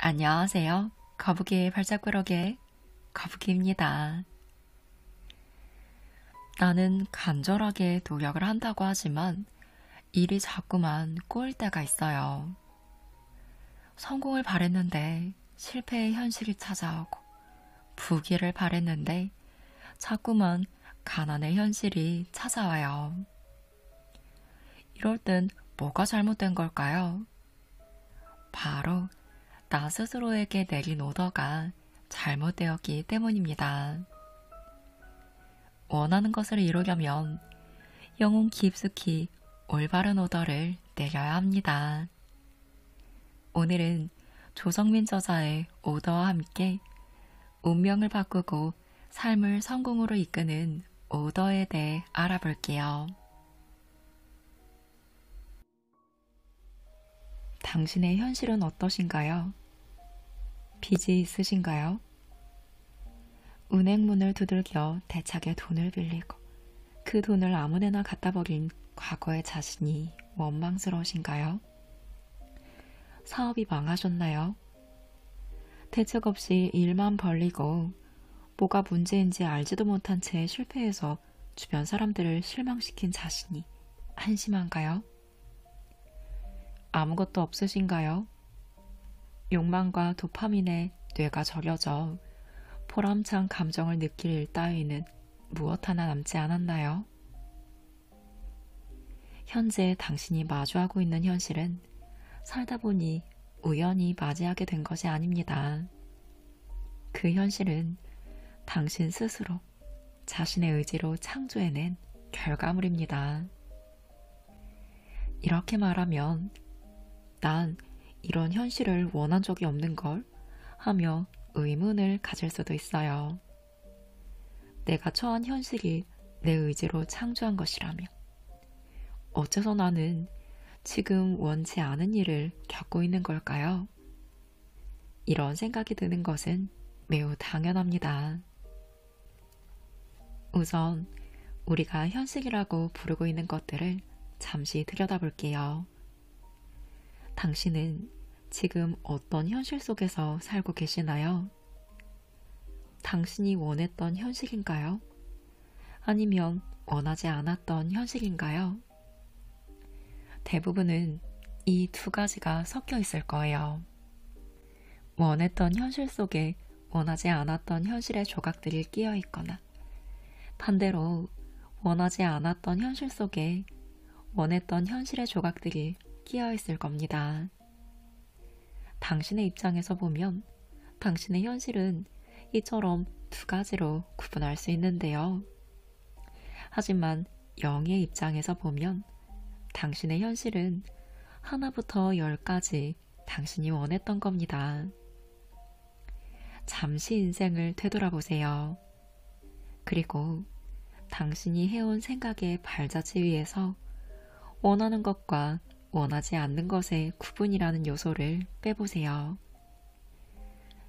안녕하세요. 거북이의 발자국으로의 거북이입니다. 나는 간절하게 노력을 한다고 하지만 일이 자꾸만 꼬일 때가 있어요. 성공을 바랬는데 실패의 현실이 찾아오고 부귀를 바랬는데 자꾸만 가난의 현실이 찾아와요. 이럴 땐 뭐가 잘못된 걸까요? 바로 나 스스로에게 내린 오더가 잘못되었기 때문입니다. 원하는 것을 이루려면 영혼 깊숙이 올바른 오더를 내려야 합니다. 오늘은 조성민 저자의 오더와 함께 운명을 바꾸고 삶을 성공으로 이끄는 오더에 대해 알아볼게요. 당신의 현실은 어떠신가요? 빚이 있으신가요? 은행문을 두들겨 대차게 돈을 빌리고 그 돈을 아무데나 갖다 버린 과거의 자신이 원망스러우신가요? 사업이 망하셨나요? 대책 없이 일만 벌리고 뭐가 문제인지 알지도 못한 채 실패해서 주변 사람들을 실망시킨 자신이 한심한가요? 아무것도 없으신가요? 욕망과 도파민에 뇌가 저려져 보람찬 감정을 느낄 일 따위는 무엇 하나 남지 않았나요? 현재 당신이 마주하고 있는 현실은 살다 보니 우연히 맞이하게 된 것이 아닙니다. 그 현실은 당신 스스로 자신의 의지로 창조해낸 결과물입니다. 이렇게 말하면 난 이런 현실을 원한 적이 없는 걸 하며 의문을 가질 수도 있어요. 내가 처한 현실이 내 의지로 창조한 것이라며 어째서 나는 지금 원치 않은 일을 겪고 있는 걸까요? 이런 생각이 드는 것은 매우 당연합니다. 우선 우리가 현실이라고 부르고 있는 것들을 잠시 들여다볼게요. 당신은 지금 어떤 현실 속에서 살고 계시나요? 당신이 원했던 현실인가요? 아니면 원하지 않았던 현실인가요? 대부분은 이 두 가지가 섞여 있을 거예요. 원했던 현실 속에 원하지 않았던 현실의 조각들이 끼어 있거나 반대로 원하지 않았던 현실 속에 원했던 현실의 조각들이 끼어 있을 겁니다. 당신의 입장에서 보면 당신의 현실은 이처럼 두 가지로 구분할 수 있는데요. 하지만 영의 입장에서 보면 당신의 현실은 하나부터 10까지 당신이 원했던 겁니다. 잠시 인생을 되돌아보세요. 그리고 당신이 해온 생각의 발자취 위에서 원하는 것과 원하지 않는 것의 구분이라는 요소를 빼보세요.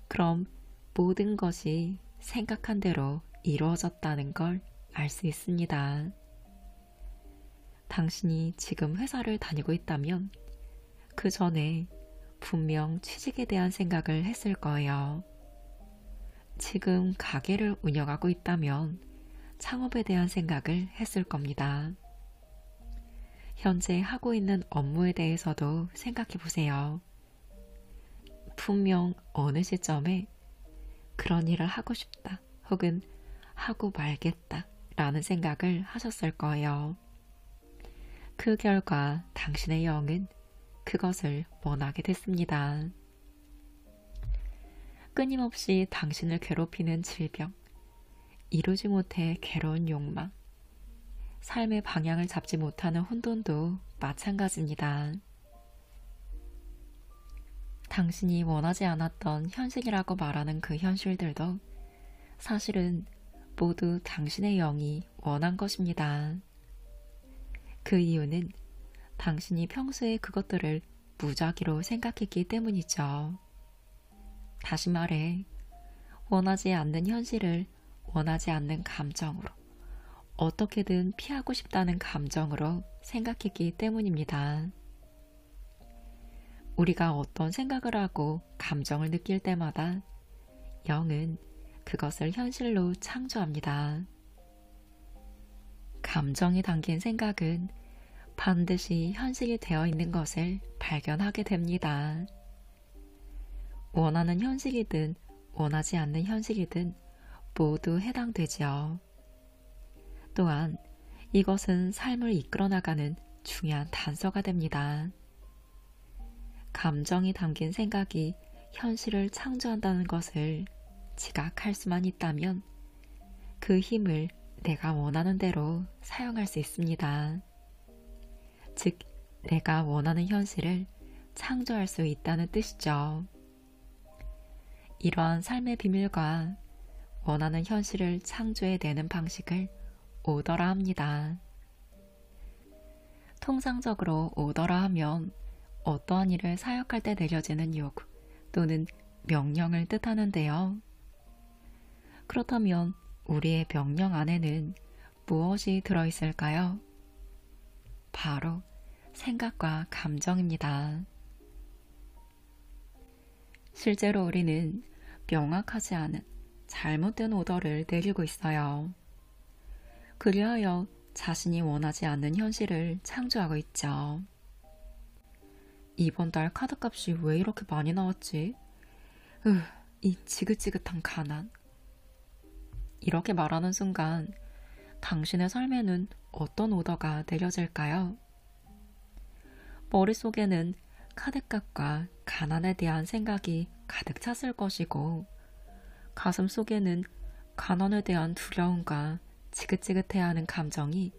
그럼 모든 것이 생각한 대로 이루어졌다는 걸 알 수 있습니다. 당신이 지금 회사를 다니고 있다면 그 전에 분명 취직에 대한 생각을 했을 거예요. 지금 가게를 운영하고 있다면 창업에 대한 생각을 했을 겁니다. 현재 하고 있는 업무에 대해서도 생각해 보세요. 분명 어느 시점에 그런 일을 하고 싶다 혹은 하고 말겠다 라는 생각을 하셨을 거예요. 그 결과 당신의 영은 그것을 원하게 됐습니다. 끊임없이 당신을 괴롭히는 질병, 이루지 못해 괴로운 욕망, 삶의 방향을 잡지 못하는 혼돈도 마찬가지입니다. 당신이 원하지 않았던 현실이라고 말하는 그 현실들도 사실은 모두 당신의 영이 원한 것입니다. 그 이유는 당신이 평소에 그것들을 무작위로 생각했기 때문이죠. 다시 말해, 원하지 않는 현실을 원하지 않는 감정으로, 어떻게든 피하고 싶다는 감정으로 생각했기 때문입니다. 우리가 어떤 생각을 하고 감정을 느낄 때마다 영은 그것을 현실로 창조합니다. 감정이 담긴 생각은 반드시 현실이 되어 있는 것을 발견하게 됩니다. 원하는 현실이든 원하지 않는 현실이든 모두 해당되지요. 또한 이것은 삶을 이끌어 나가는 중요한 단서가 됩니다. 감정이 담긴 생각이 현실을 창조한다는 것을 지각할 수만 있다면 그 힘을 내가 원하는 대로 사용할 수 있습니다. 즉, 내가 원하는 현실을 창조할 수 있다는 뜻이죠. 이러한 삶의 비밀과 원하는 현실을 창조해내는 방식을 오더라 합니다. 통상적으로 오더라 하면 어떠한 일을 사역할 때 내려지는 요구 또는 명령을 뜻하는데요. 그렇다면 우리의 명령 안에는 무엇이 들어있을까요? 바로 생각과 감정입니다. 실제로 우리는 명확하지 않은 잘못된 오더를 내리고 있어요. 그리하여 자신이 원하지 않는 현실을 창조하고 있죠. 이번 달 카드값이 왜 이렇게 많이 나왔지? 이 지긋지긋한 가난. 이렇게 말하는 순간 당신의 삶에는 어떤 오더가 내려질까요? 머릿속에는 카드값과 가난에 대한 생각이 가득 찼을 것이고 가슴 속에는 가난에 대한 두려움과 지긋지긋해하는 감정이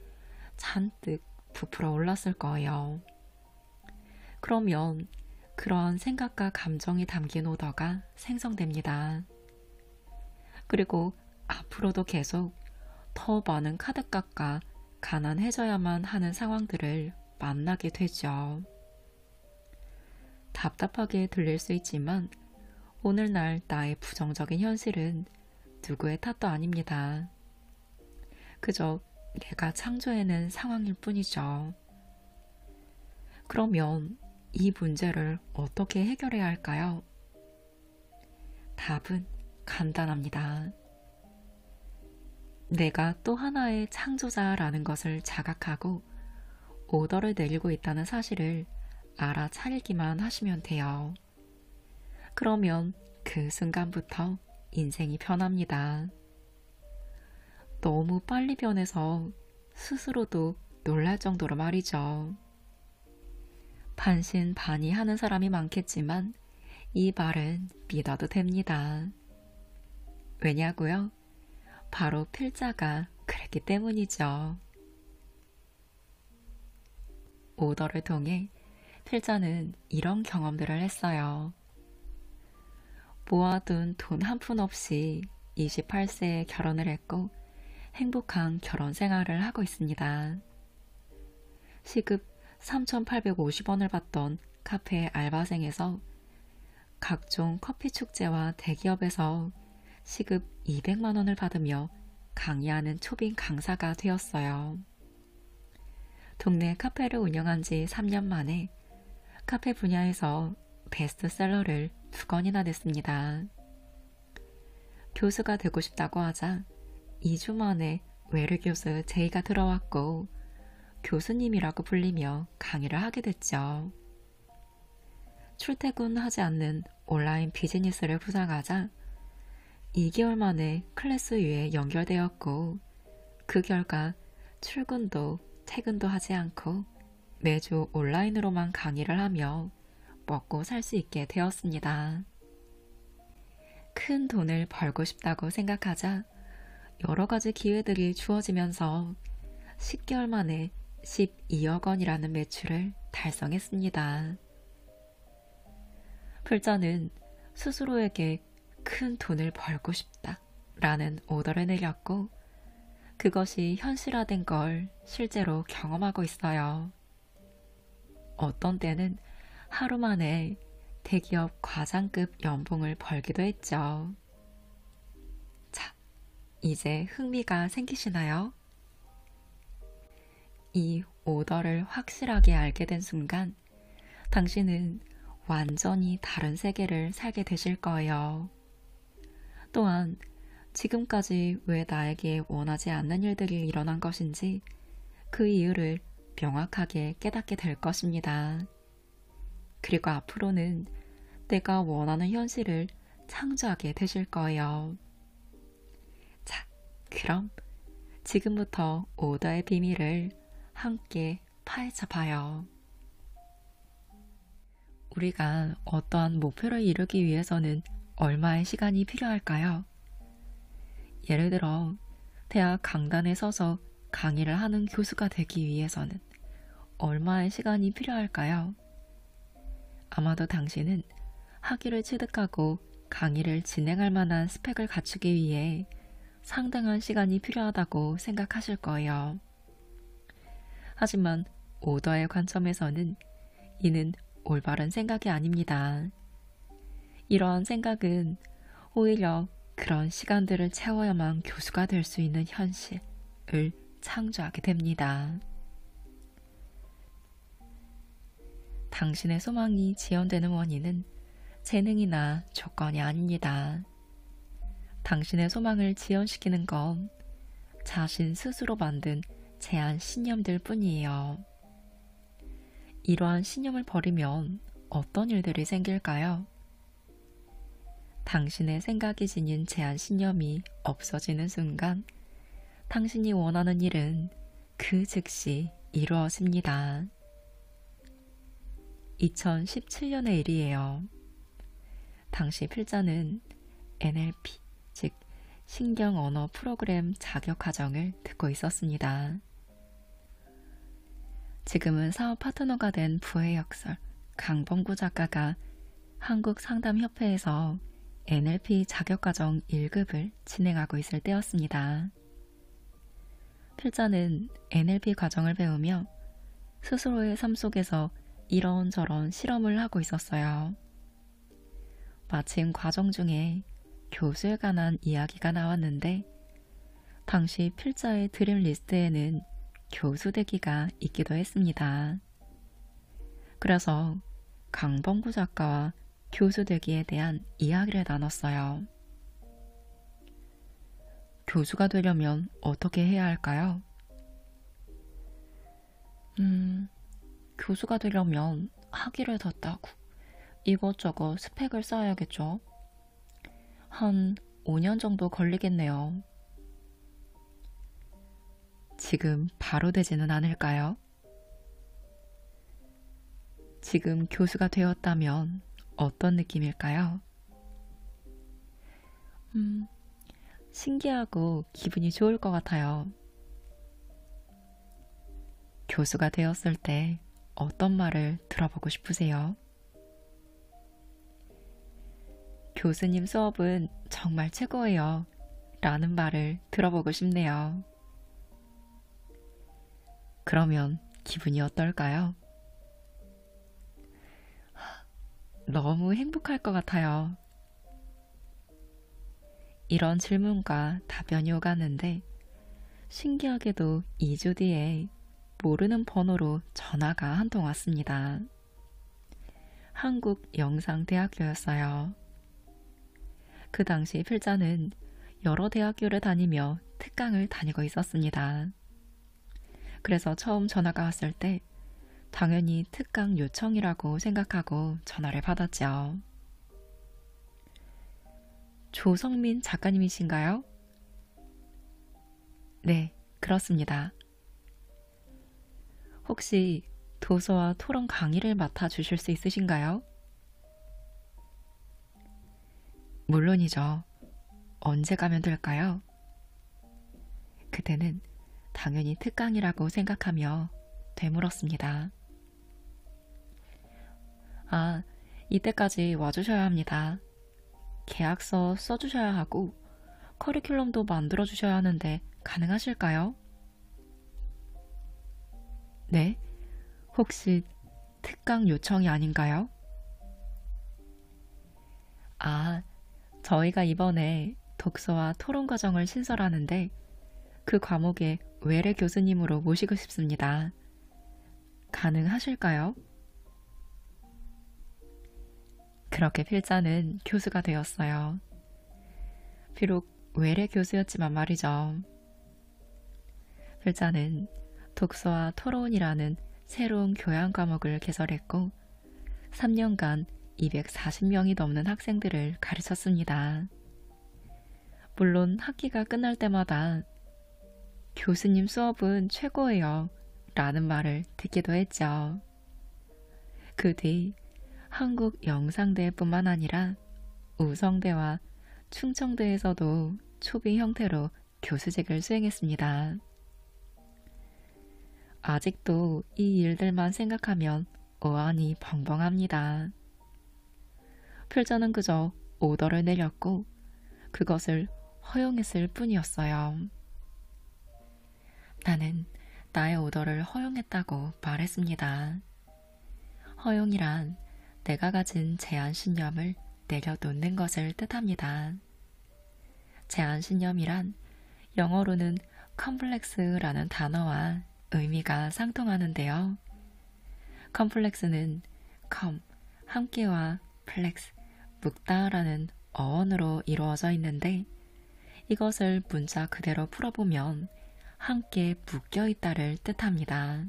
잔뜩 부풀어 올랐을 거예요. 그러면 그런 생각과 감정이 담긴 오더가 생성됩니다. 그리고 앞으로도 계속 더 많은 카드값과 가난해져야만 하는 상황들을 만나게 되죠. 답답하게 들릴 수 있지만 오늘날 나의 부정적인 현실은 누구의 탓도 아닙니다. 그저 내가 창조해낸 상황일 뿐이죠. 그러면 이 문제를 어떻게 해결해야 할까요? 답은 간단합니다. 내가 또 하나의 창조자라는 것을 자각하고 오더를 내리고 있다는 사실을 알아차리기만 하시면 돼요. 그러면 그 순간부터 인생이 변합니다. 너무 빨리 변해서 스스로도 놀랄 정도로 말이죠. 반신반의하는 사람이 많겠지만 이 말은 믿어도 됩니다. 왜냐고요? 바로 필자가 그랬기 때문이죠. 오더를 통해 필자는 이런 경험들을 했어요. 모아둔 돈 한 푼 없이 28세에 결혼을 했고 행복한 결혼 생활을 하고 있습니다. 시급 3,850원을 받던 카페 알바생에서 각종 커피 축제와 대기업에서 시급 200만 원을 받으며 강의하는 초빙 강사가 되었어요. 동네 카페를 운영한 지 3년 만에 카페 분야에서 베스트셀러를 2권이나 냈습니다. 교수가 되고 싶다고 하자 2주 만에 외래 교수 제의가 들어왔고 교수님이라고 불리며 강의를 하게 됐죠. 출퇴근하지 않는 온라인 비즈니스를 구상하자 2개월 만에 클래스위에 연결되었고 그 결과 출근도 퇴근도 하지 않고 매주 온라인으로만 강의를 하며 먹고 살 수 있게 되었습니다. 큰 돈을 벌고 싶다고 생각하자 여러 가지 기회들이 주어지면서 10개월 만에 12억 원이라는 매출을 달성했습니다. 필자는 스스로에게 큰 돈을 벌고 싶다 라는 오더를 내렸고 그것이 현실화된 걸 실제로 경험하고 있어요. 어떤 때는 하루 만에 대기업 과장급 연봉을 벌기도 했죠. 자, 이제 흥미가 생기시나요? 이 오더를 확실하게 알게 된 순간 당신은 완전히 다른 세계를 살게 되실 거예요. 또한 지금까지 왜 나에게 원하지 않는 일들이 일어난 것인지 그 이유를 명확하게 깨닫게 될 것입니다. 그리고 앞으로는 내가 원하는 현실을 창조하게 되실 거예요. 자, 그럼 지금부터 오더의 비밀을 함께 파헤쳐 봐요. 우리가 어떠한 목표를 이루기 위해서는 얼마의 시간이 필요할까요? 예를 들어, 대학 강단에 서서 강의를 하는 교수가 되기 위해서는 얼마의 시간이 필요할까요? 아마도 당신은 학위를 취득하고 강의를 진행할 만한 스펙을 갖추기 위해 상당한 시간이 필요하다고 생각하실 거예요. 하지만 오더의 관점에서는 이는 올바른 생각이 아닙니다. 이러한 생각은 오히려 그런 시간들을 채워야만 교수가 될 수 있는 현실을 창조하게 됩니다. 당신의 소망이 지연되는 원인은 재능이나 조건이 아닙니다. 당신의 소망을 지연시키는 건 자신 스스로 만든 제한 신념들 뿐이에요. 이러한 신념을 버리면 어떤 일들이 생길까요? 당신의 생각이 지닌 제한 신념이 없어지는 순간 당신이 원하는 일은 그 즉시 이루어집니다. 2017년의 일이에요. 당시 필자는 NLP, 즉 신경언어 프로그램 자격과정을 듣고 있었습니다. 지금은 사업 파트너가 된 부의 역설 강범구 작가가 한국상담협회에서 NLP 자격과정 1급을 진행하고 있을 때였습니다. 필자는 NLP 과정을 배우며 스스로의 삶 속에서 이런저런 실험을 하고 있었어요. 마침 과정 중에 교수에 관한 이야기가 나왔는데 당시 필자의 드림 리스트에는 교수 되기가 있기도 했습니다. 그래서 강범구 작가와 교수 되기에 대한 이야기를 나눴어요. 교수가 되려면 어떻게 해야 할까요? 교수가 되려면 학위를 더 따고 이것저것 스펙을 쌓아야겠죠. 한 5년 정도 걸리겠네요. 지금 바로 되지는 않을까요? 지금 교수가 되었다면 어떤 느낌일까요? 신기하고 기분이 좋을 것 같아요. 교수가 되었을 때 어떤 말을 들어보고 싶으세요? 교수님 수업은 정말 최고예요. 라는 말을 들어보고 싶네요. 그러면 기분이 어떨까요? 너무 행복할 것 같아요. 이런 질문과 답변이 오갔는데 신기하게도 2주 뒤에 모르는 번호로 전화가 한 통 왔습니다. 한국영상대학교였어요. 그 당시 필자는 여러 대학교를 다니며 특강을 다니고 있었습니다. 그래서 처음 전화가 왔을 때 당연히 특강 요청이라고 생각하고 전화를 받았죠. 조성민 작가님이신가요? 네, 그렇습니다. 혹시 도서와 토론 강의를 맡아주실 수 있으신가요? 물론이죠. 언제 가면 될까요? 그때는 당연히 특강이라고 생각하며 되물었습니다. 아, 이때까지 와주셔야 합니다. 계약서 써주셔야 하고 커리큘럼도 만들어주셔야 하는데 가능하실까요? 네? 혹시 특강 요청이 아닌가요? 아, 저희가 이번에 독서와 토론 과정을 신설하는데 그 과목의 외래 교수님으로 모시고 싶습니다. 가능하실까요? 그렇게 필자는 교수가 되었어요. 비록 외래 교수였지만 말이죠. 필자는 독서와 토론이라는 새로운 교양 과목을 개설했고 3년간 240명이 넘는 학생들을 가르쳤습니다. 물론 학기가 끝날 때마다 교수님 수업은 최고예요 라는 말을 듣기도 했죠. 그 뒤 한국 영상대뿐만 아니라 우성대와 충청대에서도 초빙 형태로 교수직을 수행했습니다. 아직도 이 일들만 생각하면 어안이 벙벙합니다. 필자는 그저 오더를 내렸고 그것을 허용했을 뿐이었어요. 나는 나의 오더를 허용했다고 말했습니다. 허용이란 내가 가진 제한신념을 내려놓는 것을 뜻합니다. 제한신념이란 영어로는 컴플렉스라는 단어와 의미가 상통하는데요. 컴플렉스는 함께와 플렉스, 묶다라는 어원으로 이루어져 있는데 이것을 문자 그대로 풀어보면 함께 묶여있다를 뜻합니다.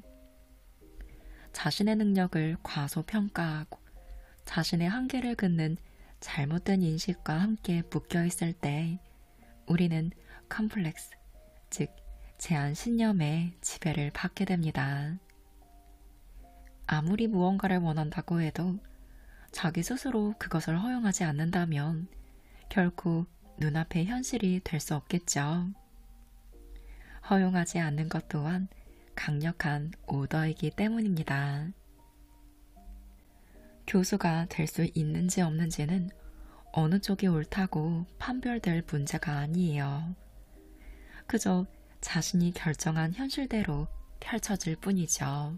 자신의 능력을 과소평가하고 자신의 한계를 긋는 잘못된 인식과 함께 묶여있을 때 우리는 컴플렉스, 즉 제한신념의 지배를 받게 됩니다. 아무리 무언가를 원한다고 해도 자기 스스로 그것을 허용하지 않는다면 결코 눈앞의 현실이 될 수 없겠죠. 허용하지 않는 것 또한 강력한 오더이기 때문입니다. 교수가 될 수 있는지 없는지는 어느 쪽이 옳다고 판별될 문제가 아니에요. 그저 자신이 결정한 현실대로 펼쳐질 뿐이죠.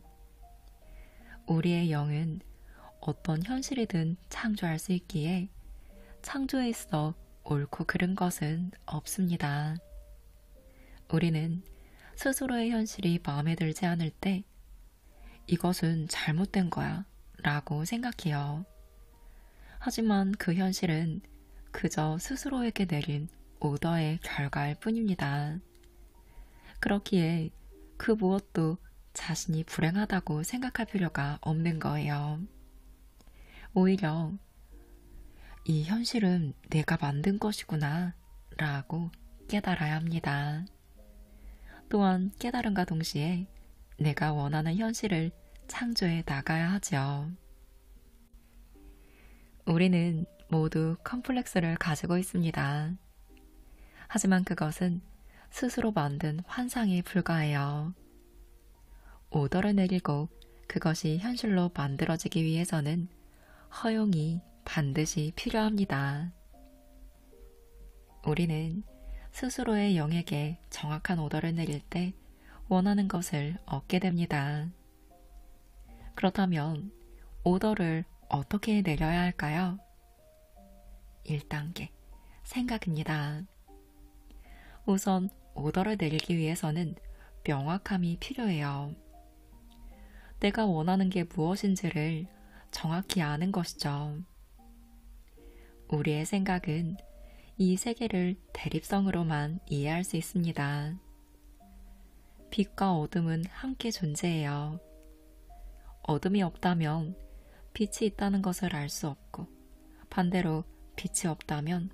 우리의 영은 어떤 현실이든 창조할 수 있기에 창조에 있어 옳고 그른 것은 없습니다. 우리는 스스로의 현실이 마음에 들지 않을 때 이것은 잘못된 거야 라고 생각해요. 하지만 그 현실은 그저 스스로에게 내린 오더의 결과일 뿐입니다. 그렇기에 그 무엇도 자신이 불행하다고 생각할 필요가 없는 거예요. 오히려 이 현실은 내가 만든 것이구나 라고 깨달아야 합니다. 또한 깨달음과 동시에 내가 원하는 현실을 창조해 나가야 하죠. 우리는 모두 컴플렉스를 가지고 있습니다. 하지만 그것은 스스로 만든 환상에 불과해요. 오더를 내리고 그것이 현실로 만들어지기 위해서는 허용이 반드시 필요합니다. 우리는 스스로의 영에게 정확한 오더를 내릴 때 원하는 것을 얻게 됩니다. 그렇다면 오더를 어떻게 내려야 할까요? 1단계, 생각입니다. 우선 오더를 내리기 위해서는 명확함이 필요해요. 내가 원하는 게 무엇인지를 정확히 아는 것이죠. 우리의 생각은 이 세계를 대립성으로만 이해할 수 있습니다. 빛과 어둠은 함께 존재해요. 어둠이 없다면 빛이 있다는 것을 알 수 없고 반대로 빛이 없다면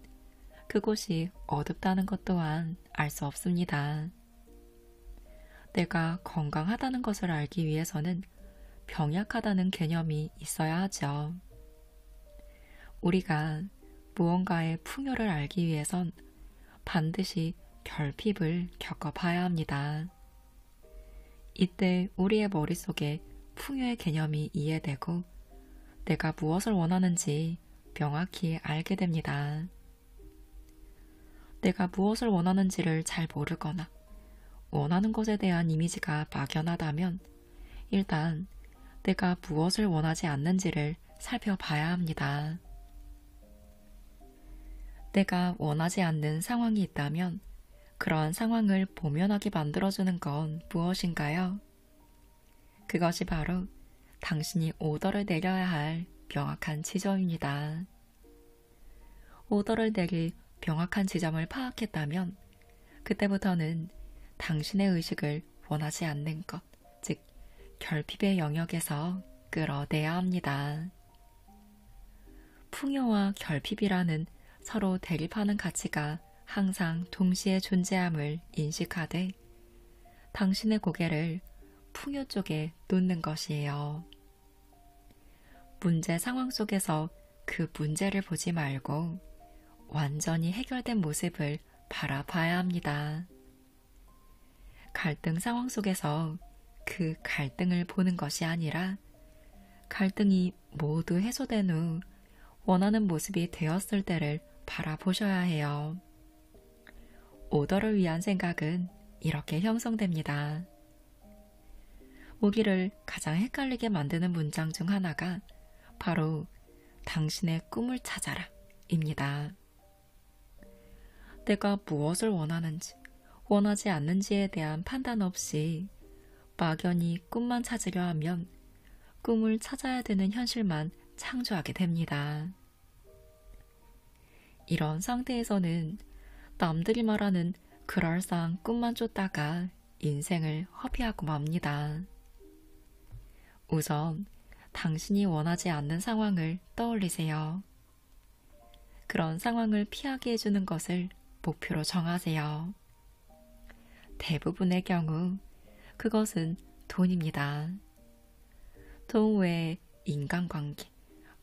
그곳이 어둡다는 것 또한 알 수 없습니다. 내가 건강하다는 것을 알기 위해서는 병약하다는 개념이 있어야 하죠. 우리가 무언가의 풍요를 알기 위해선 반드시 결핍을 겪어봐야 합니다. 이때 우리의 머릿속에 풍요의 개념이 이해되고 내가 무엇을 원하는지 명확히 알게 됩니다. 내가 무엇을 원하는지를 잘 모르거나 원하는 것에 대한 이미지가 막연하다면 일단 내가 무엇을 원하지 않는지를 살펴봐야 합니다. 내가 원하지 않는 상황이 있다면 그러한 상황을 모면하게 만들어주는 건 무엇인가요? 그것이 바로 당신이 오더를 내려야 할 명확한 지점입니다. 오더를 내릴 명확한 지점을 파악했다면 그때부터는 당신의 의식을 원하지 않는 것, 즉 결핍의 영역에서 끌어내야 합니다. 풍요와 결핍이라는 서로 대립하는 가치가 항상 동시에 존재함을 인식하되 당신의 고개를 풍요 쪽에 놓는 것이에요. 문제 상황 속에서 그 문제를 보지 말고 완전히 해결된 모습을 바라봐야 합니다. 갈등 상황 속에서 그 갈등을 보는 것이 아니라 갈등이 모두 해소된 후 원하는 모습이 되었을 때를 바라보셔야 해요. 오더를 위한 생각은 이렇게 형성됩니다. 우리를 가장 헷갈리게 만드는 문장 중 하나가 바로 당신의 꿈을 찾아라 입니다. 내가 무엇을 원하는지, 원하지 않는지에 대한 판단 없이 막연히 꿈만 찾으려 하면 꿈을 찾아야 되는 현실만 창조하게 됩니다. 이런 상태에서는 남들이 말하는 그럴싸한 꿈만 쫓다가 인생을 허비하고 맙니다. 우선 당신이 원하지 않는 상황을 떠올리세요. 그런 상황을 피하게 해주는 것을 목표로 정하세요. 대부분의 경우 그것은 돈입니다. 돈 외에 인간관계,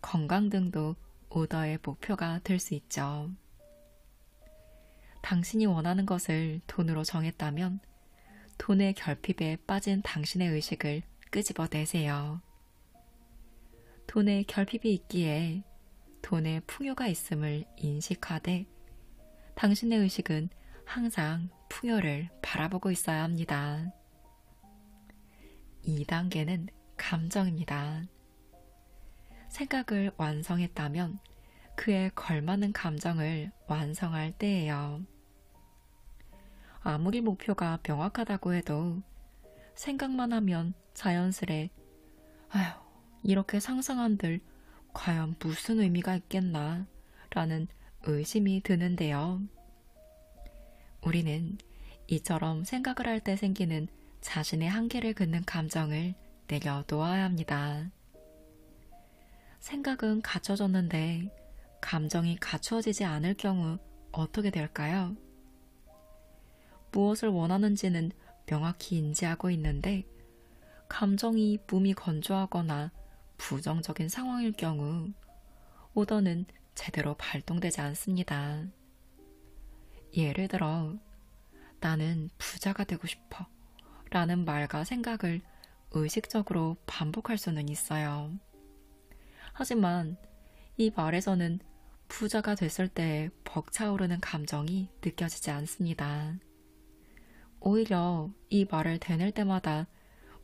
건강 등도 오더의 목표가 될 수 있죠. 당신이 원하는 것을 돈으로 정했다면 돈의 결핍에 빠진 당신의 의식을 끄집어내세요. 돈의 결핍이 있기에 돈의 풍요가 있음을 인식하되 당신의 의식은 항상 풍요를 바라보고 있어야 합니다. 2단계는 감정입니다. 생각을 완성했다면 그에 걸맞는 감정을 완성할 때예요. 아무리 목표가 명확하다고 해도 생각만 하면 자연스레 아휴, 이렇게 상상한들 과연 무슨 의미가 있겠나 라는 의심이 드는데요. 우리는 이처럼 생각을 할 때 생기는 자신의 한계를 긋는 감정을 내려놓아야 합니다. 생각은 갖춰졌는데 감정이 갖추어지지 않을 경우 어떻게 될까요? 무엇을 원하는지는 명확히 인지하고 있는데 감정이 몸이 건조하거나 부정적인 상황일 경우 오더는 제대로 발동되지 않습니다. 예를 들어 나는 부자가 되고 싶어 라는 말과 생각을 의식적으로 반복할 수는 있어요. 하지만 이 말에서는 부자가 됐을 때 벅차오르는 감정이 느껴지지 않습니다. 오히려 이 말을 되뇌 때마다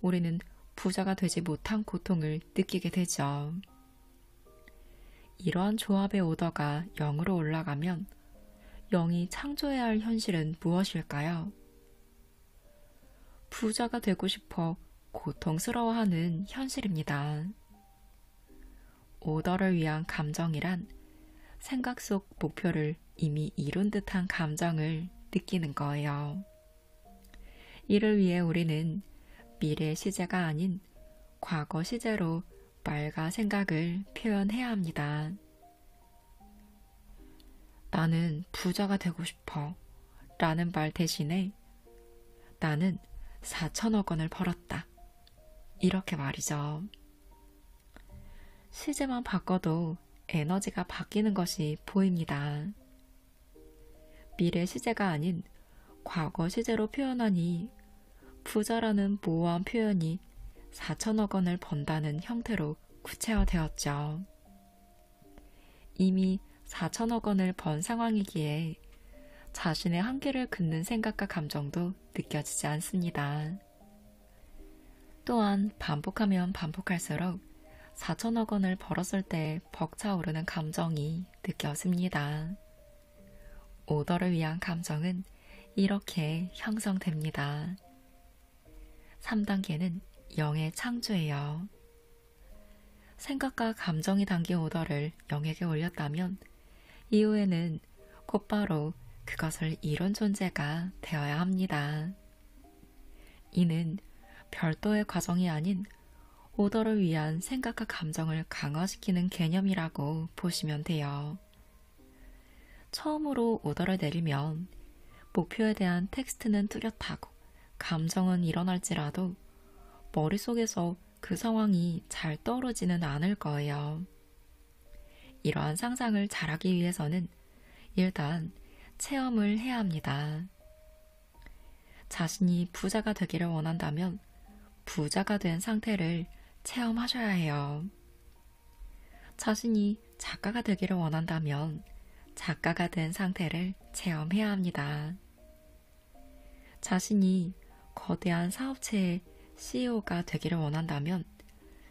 우리는 부자가 되지 못한 고통을 느끼게 되죠. 이러한 조합의 오더가 0으로 올라가면 0이 창조해야 할 현실은 무엇일까요? 부자가 되고 싶어 고통스러워하는 현실입니다. 오더를 위한 감정이란 생각 속 목표를 이미 이룬 듯한 감정을 느끼는 거예요. 이를 위해 우리는 미래 시제가 아닌 과거 시제로 말과 생각을 표현해야 합니다. 나는 부자가 되고 싶어 라는 말 대신에 나는 4천억 원을 벌었다. 이렇게 말이죠. 시제만 바꿔도 에너지가 바뀌는 것이 보입니다. 미래 시제가 아닌 과거 시제로 표현하니 부자라는 모호한 표현이 4천억 원을 번다는 형태로 구체화되었죠. 이미 4천억 원을 번 상황이기에 자신의 한계를 긋는 생각과 감정도 느껴지지 않습니다. 또한 반복하면 반복할수록 4천억 원을 벌었을 때 벅차오르는 감정이 느껴집니다. 오더를 위한 감정은 이렇게 형성됩니다. 3단계는 0의 창조예요. 생각과 감정이 담긴 오더를 0에게 올렸다면 이후에는 곧바로 그것을 이룬 존재가 되어야 합니다. 이는 별도의 과정이 아닌 오더를 위한 생각과 감정을 강화시키는 개념이라고 보시면 돼요. 처음으로 오더를 내리면 목표에 대한 텍스트는 뚜렷하고 감정은 일어날지라도 머릿속에서 그 상황이 잘 떠오르지는 않을 거예요. 이러한 상상을 잘하기 위해서는 일단 체험을 해야 합니다. 자신이 부자가 되기를 원한다면 부자가 된 상태를 체험하셔야 해요. 자신이 작가가 되기를 원한다면 작가가 된 상태를 체험해야 합니다. 자신이 거대한 사업체의 CEO가 되기를 원한다면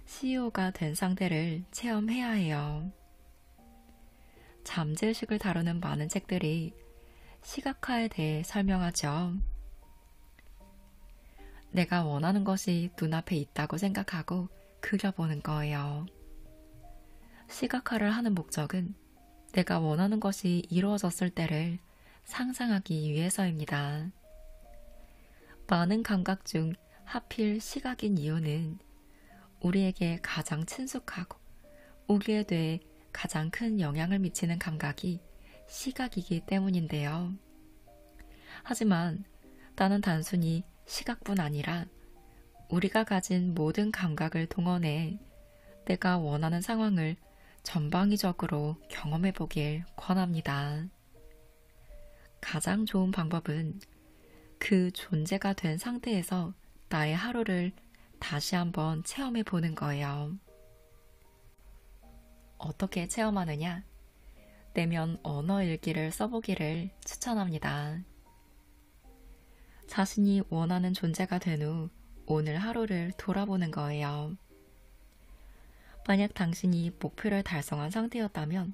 CEO가 된 상태를 체험해야 해요. 잠재의식을 다루는 많은 책들이 시각화에 대해 설명하죠. 내가 원하는 것이 눈앞에 있다고 생각하고 그려보는 거예요. 시각화를 하는 목적은 내가 원하는 것이 이루어졌을 때를 상상하기 위해서입니다. 많은 감각 중 하필 시각인 이유는 우리에게 가장 친숙하고 우리의 뇌에 가장 큰 영향을 미치는 감각이 시각이기 때문인데요. 하지만 나는 단순히 시각뿐 아니라 우리가 가진 모든 감각을 동원해 내가 원하는 상황을 전방위적으로 경험해 보길 권합니다. 가장 좋은 방법은 그 존재가 된 상태에서 나의 하루를 다시 한번 체험해 보는 거예요. 어떻게 체험하느냐? 내면 언어 일기를 써보기를 추천합니다. 자신이 원하는 존재가 된 후 오늘 하루를 돌아보는 거예요. 만약 당신이 목표를 달성한 상태였다면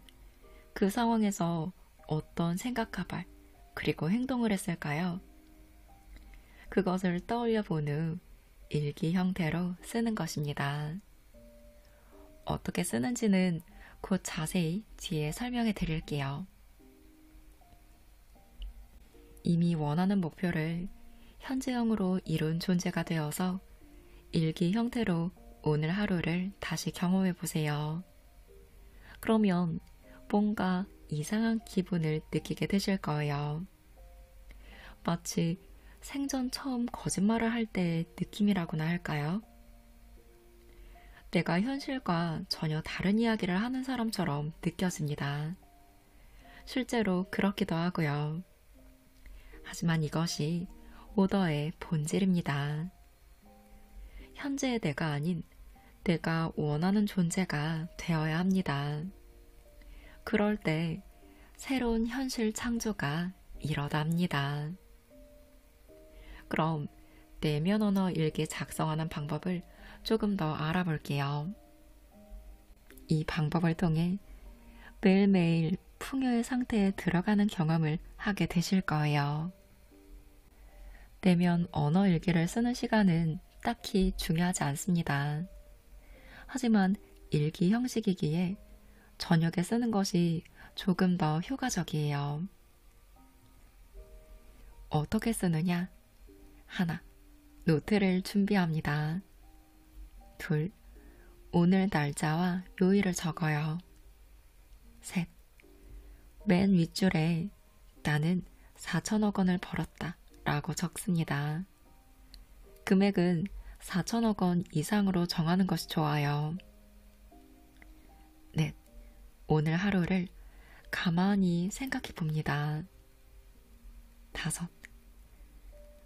그 상황에서 어떤 생각과 말, 그리고 행동을 했을까요? 그것을 떠올려 본 후 일기 형태로 쓰는 것입니다. 어떻게 쓰는지는 곧 자세히 뒤에 설명해 드릴게요. 이미 원하는 목표를 현재형으로 이룬 존재가 되어서 일기 형태로 오늘 하루를 다시 경험해 보세요. 그러면 뭔가 이상한 기분을 느끼게 되실 거예요. 마치 생전 처음 거짓말을 할 때의 느낌이라고나 할까요? 내가 현실과 전혀 다른 이야기를 하는 사람처럼 느껴집니다. 실제로 그렇기도 하고요. 하지만 이것이 오더의 본질입니다. 현재의 내가 아닌 내가 원하는 존재가 되어야 합니다. 그럴 때 새로운 현실 창조가 일어납니다. 그럼 내면 언어 일기 작성하는 방법을 조금 더 알아볼게요. 이 방법을 통해 매일매일 풍요의 상태에 들어가는 경험을 하게 되실 거예요. 내면 언어 일기를 쓰는 시간은 딱히 중요하지 않습니다. 하지만 일기 형식이기에 저녁에 쓰는 것이 조금 더 효과적이에요. 어떻게 쓰느냐? 하나, 노트를 준비합니다. 둘, 오늘 날짜와 요일을 적어요. 셋, 맨 윗줄에 나는 4천억 원을 벌었다 라고 적습니다. 금액은 4천억 원 이상으로 정하는 것이 좋아요. 넷, 오늘 하루를 가만히 생각해 봅니다. 다섯,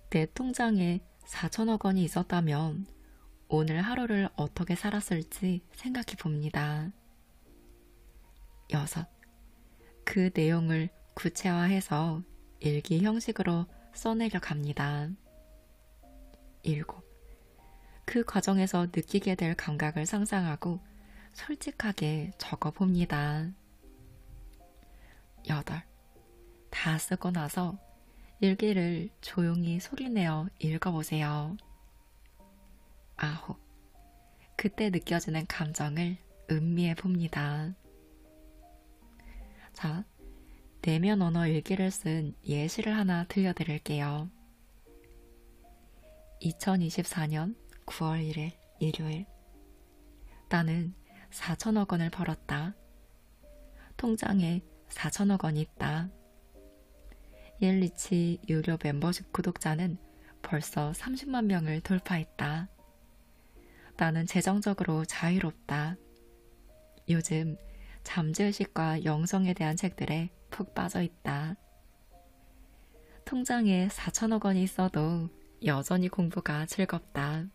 내 통장에 4천억 원이 있었다면 오늘 하루를 어떻게 살았을지 생각해 봅니다. 여섯, 그 내용을 구체화해서 일기 형식으로 써내려 갑니다. 일곱, 그 과정에서 느끼게 될 감각을 상상하고 솔직하게 적어봅니다. 여덟, 다 쓰고 나서 일기를 조용히 소리내어 읽어보세요. 아홉, 그때 느껴지는 감정을 음미해 봅니다. 자, 내면 언어 일기를 쓴 예시를 하나 들려드릴게요. 2024년 9월 1일 일요일. 나는 4천억 원을 벌었다. 통장에 4천억 원이 있다. 옐리치 유료 멤버십 구독자는 벌써 30만 명을 돌파했다. 나는 재정적으로 자유롭다. 요즘 잠재의식과 영성에 대한 책들에 푹 빠져 있다. 통장에 4천억 원이 있어도 여전히 공부가 즐겁다.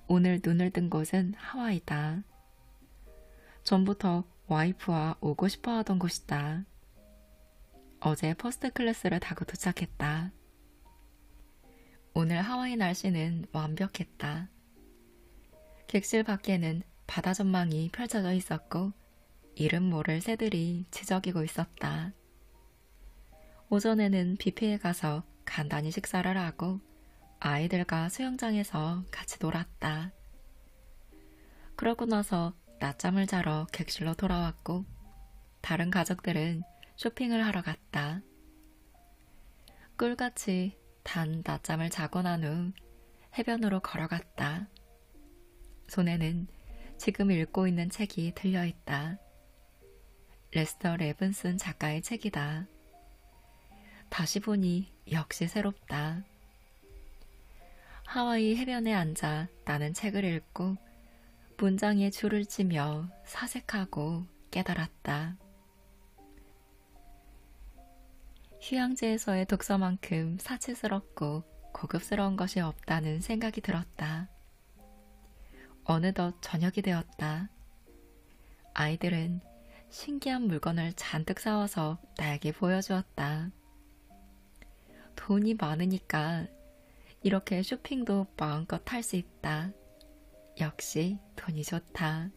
오늘 눈을 뜬 곳은 하와이다. 전부터 와이프와 오고 싶어 하던 곳이다. 어제 퍼스트 클래스를 타고 도착했다. 오늘 하와이 날씨는 완벽했다. 객실 밖에는 바다 전망이 펼쳐져 있었고 이름 모를 새들이 지저귀고 있었다. 오전에는 뷔페에 가서 간단히 식사를 하고 아이들과 수영장에서 같이 놀았다. 그러고 나서 낮잠을 자러 객실로 돌아왔고 다른 가족들은 쇼핑을 하러 갔다. 꿀같이 단 낮잠을 자고 난 후 해변으로 걸어갔다. 손에는 지금 읽고 있는 책이 들려있다. 레스터 레븐슨 작가의 책이다. 다시 보니 역시 새롭다. 하와이 해변에 앉아 나는 책을 읽고 문장에 줄을 치며 사색하고 깨달았다. 휴양지에서의 독서만큼 사치스럽고 고급스러운 것이 없다는 생각이 들었다. 어느덧 저녁이 되었다. 아이들은 신기한 물건을 잔뜩 사와서 나에게 보여주었다. 돈이 많으니까 이렇게 쇼핑도 마음껏 할 수 있다. 역시 돈이 좋다.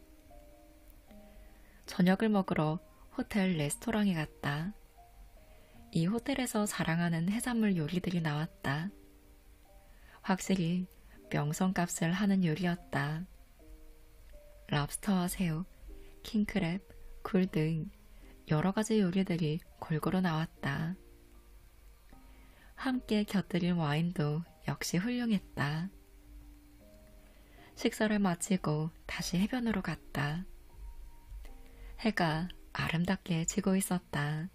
저녁을 먹으러 호텔 레스토랑에 갔다. 이 호텔에서 자랑하는 해산물 요리들이 나왔다. 확실히 명성값을 하는 요리였다. 랍스터와 새우, 킹크랩, 굴 등 여러 가지 요리들이 골고루 나왔다. 함께 곁들인 와인도 역시 훌륭했다. 식사를 마치고 다시 해변으로 갔다. 해가 아름답게 지고 있었다.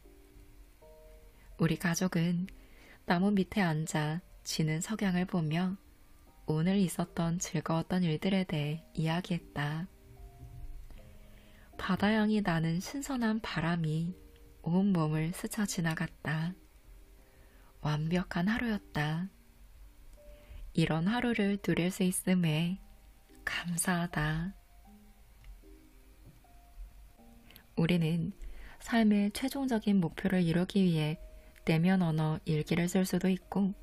우리 가족은 나무 밑에 앉아 지는 석양을 보며 오늘 있었던 즐거웠던 일들에 대해 이야기했다. 바다향이 나는 신선한 바람이 온 몸을 스쳐 지나갔다. 완벽한 하루였다. 이런 하루를 누릴 수 있음에 감사하다. 우리는 삶의 최종적인 목표를 이루기 위해 내면 언어 일기를 쓸 수도 있고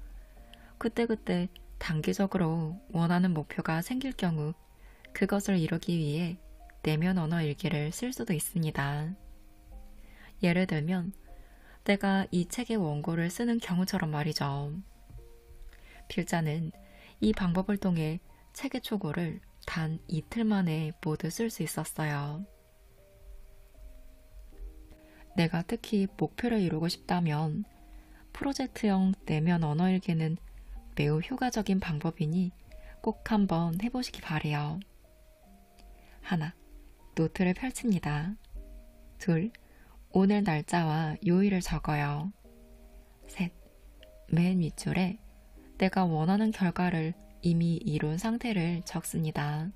그때그때 단기적으로 원하는 목표가 생길 경우 그것을 이루기 위해 내면 언어 일기를 쓸 수도 있습니다. 예를 들면 내가 이 책의 원고를 쓰는 경우처럼 말이죠. 필자는 이 방법을 통해 책의 초고를 단 이틀 만에 모두 쓸 수 있었어요. 내가 특히 목표를 이루고 싶다면 프로젝트형 내면 언어 일기는 매우 효과적인 방법이니 꼭 한번 해보시기 바래요. 하나, 노트를 펼칩니다. 둘, 오늘 날짜와 요일을 적어요. 셋, 맨 윗줄에 내가 원하는 결과를 이미 이룬 상태를 적습니다.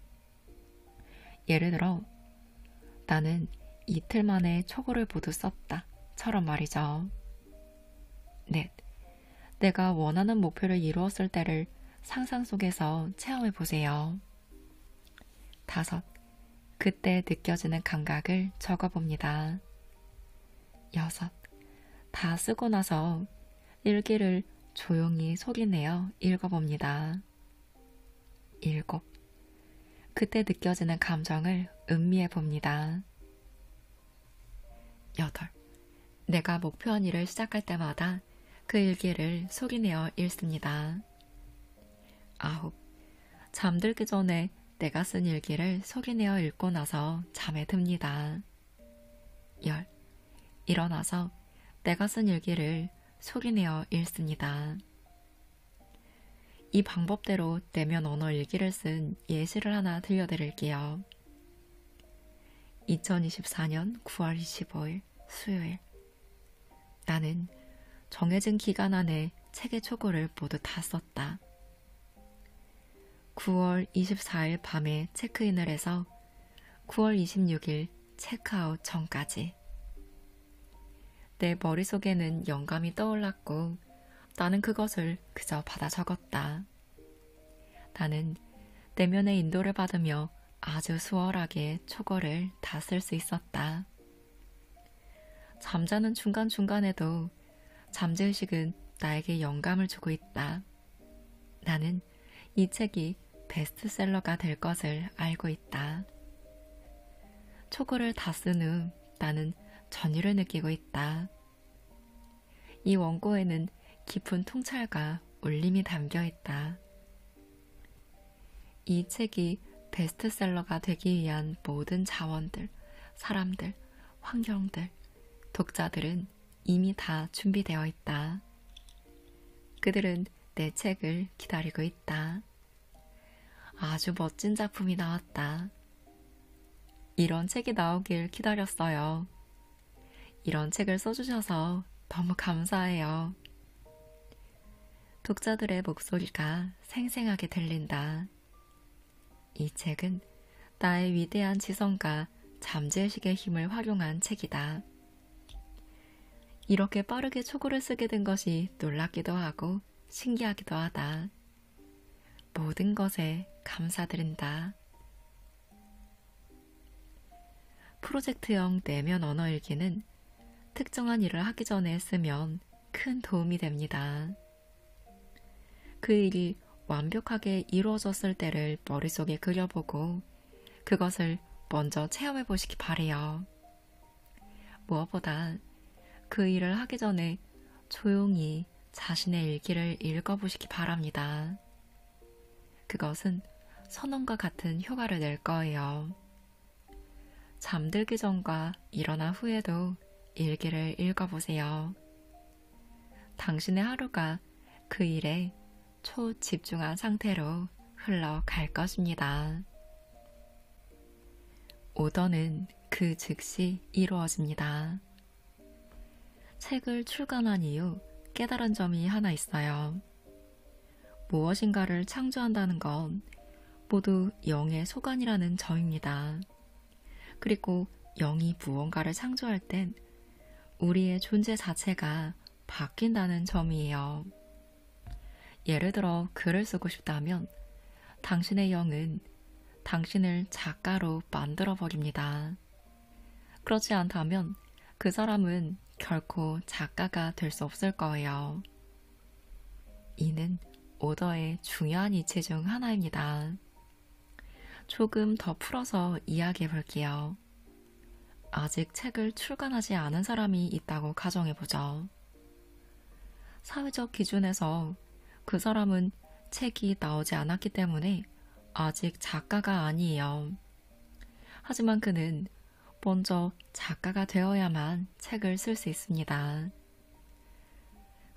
예를 들어 나는 이틀 만에 초고를 모두 썼다 처럼 말이죠. 넷, 내가 원하는 목표를 이루었을 때를 상상 속에서 체험해 보세요. 다섯, 그때 느껴지는 감각을 적어봅니다. 여섯, 다 쓰고 나서 일기를 조용히 소리내어 읽어봅니다. 일곱, 그때 느껴지는 감정을 음미해 봅니다. 여덟, 내가 목표한 일을 시작할 때마다 그 일기를 소리내어 읽습니다. 아홉, 잠들기 전에 내가 쓴 일기를 소리내어 읽고 나서 잠에 듭니다. 열, 일어나서 내가 쓴 일기를 소리내어 읽습니다. 이 방법대로 내면 언어 일기를 쓴 예시를 하나 들려드릴게요. 2024년 9월 25일 수요일. 나는 정해진 기간 안에 책의 초고를 모두 다 썼다. 9월 24일 밤에 체크인을 해서 9월 26일 체크아웃 전까지. 내 머릿속에는 영감이 떠올랐고 나는 그것을 그저 받아 적었다. 나는 내면의 인도를 받으며 아주 수월하게 초고를 다 쓸 수 있었다. 잠자는 중간중간에도 잠재의식은 나에게 영감을 주고 있다. 나는 이 책이 베스트셀러가 될 것을 알고 있다. 초고를 다 쓴 후 나는 전율을 느끼고 있다. 이 원고에는 깊은 통찰과 울림이 담겨 있다. 이 책이 베스트셀러가 되기 위한 모든 자원들, 사람들, 환경들, 독자들은 이미 다 준비되어 있다. 그들은 내 책을 기다리고 있다. 아주 멋진 작품이 나왔다. 이런 책이 나오길 기다렸어요. 이런 책을 써주셔서 너무 감사해요. 독자들의 목소리가 생생하게 들린다. 이 책은 나의 위대한 지성과 잠재의식의 힘을 활용한 책이다. 이렇게 빠르게 초고를 쓰게 된 것이 놀랍기도 하고 신기하기도 하다. 모든 것에 감사드린다. 프로젝트형 내면 언어 일기는 특정한 일을 하기 전에 쓰면 큰 도움이 됩니다. 그 일이 완벽하게 이루어졌을 때를 머릿속에 그려보고 그것을 먼저 체험해 보시기 바래요. 무엇보다 그 일을 하기 전에 조용히 자신의 일기를 읽어보시기 바랍니다. 그것은 선언과 같은 효과를 낼 거예요. 잠들기 전과 일어나 후에도 일기를 읽어보세요. 당신의 하루가 그 일에 초집중한 상태로 흘러갈 것입니다. 오더는 그 즉시 이루어집니다. 책을 출간한 이후 깨달은 점이 하나 있어요. 무엇인가를 창조한다는 건 모두 영의 소관이라는 점입니다. 그리고 영이 무언가를 창조할 땐 우리의 존재 자체가 바뀐다는 점이에요. 예를 들어 글을 쓰고 싶다면 당신의 영은 당신을 작가로 만들어버립니다. 그렇지 않다면 그 사람은 결코 작가가 될 수 없을 거예요. 이는 오더의 중요한 이치 중 하나입니다. 조금 더 풀어서 이야기해 볼게요. 아직 책을 출간하지 않은 사람이 있다고 가정해보죠. 사회적 기준에서 그 사람은 책이 나오지 않았기 때문에 아직 작가가 아니에요. 하지만 그는 먼저 작가가 되어야만 책을 쓸 수 있습니다.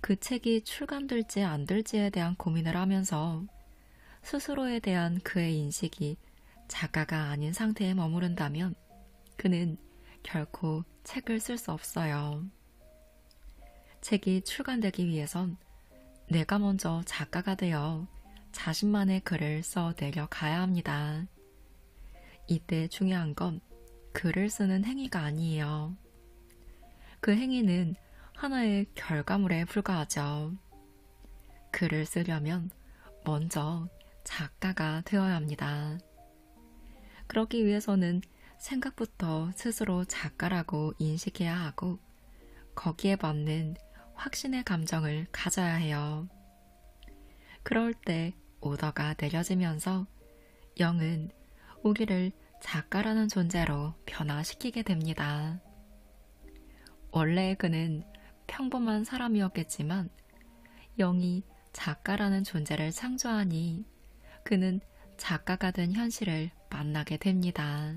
그 책이 출간될지 안 될지에 대한 고민을 하면서 스스로에 대한 그의 인식이 작가가 아닌 상태에 머무른다면 그는 결코 책을 쓸 수 없어요. 책이 출간되기 위해선 내가 먼저 작가가 되어 자신만의 글을 써내려 가야 합니다. 이때 중요한 건 글을 쓰는 행위가 아니에요. 그 행위는 하나의 결과물에 불과하죠. 글을 쓰려면 먼저 작가가 되어야 합니다. 그러기 위해서는 생각부터 스스로 작가라고 인식해야 하고 거기에 맞는 확신의 감정을 가져야 해요. 그럴 때 오더가 내려지면서 영은 우리를 작가라는 존재로 변화시키게 됩니다. 원래 그는 평범한 사람이었겠지만 영이 작가라는 존재를 창조하니 그는 작가가 된 현실을 만나게 됩니다.